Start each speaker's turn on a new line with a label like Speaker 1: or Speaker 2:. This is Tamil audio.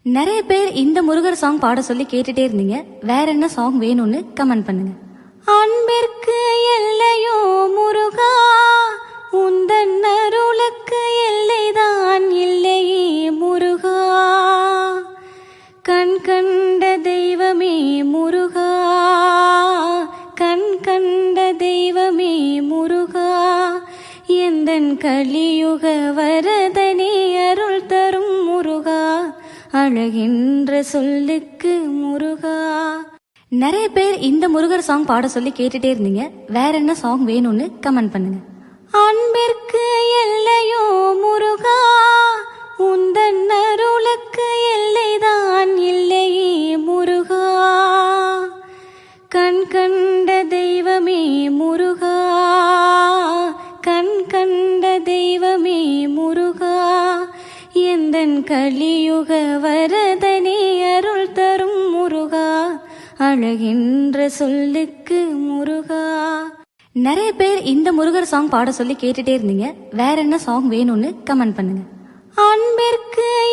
Speaker 1: நிறைய பேர் இந்த முருகர் சாங் பாட சொல்லி கேட்டுட்டே இருந்தீங்க. வேற என்ன சாங் வேணும்னு கமெண்ட் பண்ணுங்க. அன்பிற்கு எல்லையோ முருகா, உந்தன் அருளுக்கு எல்லைதான் இல்லையே முருகா. கண் கண்ட தெய்வமே முருகா, கண் கண்ட தெய்வமே முருகா. எந்தன் கலியுக வரதனே அருள் தரும் முருகா, அழகின்ற சொல்லுக்கு முருகா. நிறைய பேர் இந்த முருகர் சாங் பாட சொல்லி கேட்டுட்டே இருந்தீங்க. வேற என்ன சாங் வேணும்னு கமெண்ட் பண்ணுங்க. அன்பிற்கு எல்லையோ முருகா, உந்தன் அருளுக்கு எல்லைதான் இல்லையே முருகா. கண் கண்ட தெய்வமே முருகா, கண் கண்ட தெய்வமே முருகா. எந்தன் கலியுக வரதனே அருள் தரும் முருகா, அழகின்ற சொல்லுக்கு முருகா. நிறைய பேர் இந்த முருகர் சாங் பாட சொல்லி கேட்டுட்டே இருந்தீங்க. வேற என்ன சாங் வேணும்னு கமெண்ட் பண்ணுங்க. அன்பிற்கு